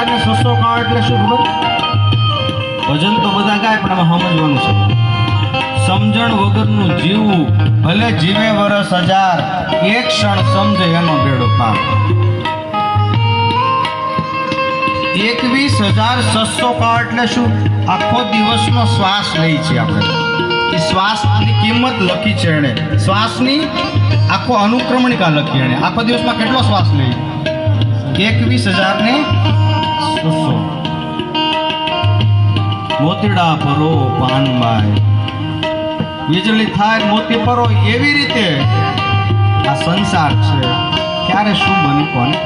ને 600 કાળ એટલે શું ખબર? ભજન તો બધા ગાય પણ આમાં સમજવાનું છે. સમજણ વગરનું જીવવું, ભલે જીવે વરસ 1000, એક ક્ષણ સમજે એનો બેડો પાર. 21,600 કાળ એટલે શું? આખો દિવસનો શ્વાસ લઈ છે આપણે. એ શ્વાસની કિંમત લખી છે એણે. શ્વાસની આખો અનુક્રમણિકા લખી એણે. આખો દિવસમાં કેટલો શ્વાસ લઈ? 21,600. મોતીડા પરો પાનબાઈ, વીજળી થાય મોતી પરો, એવી રીતે આ સંસાર છે. ક્યારે શું બને કોને?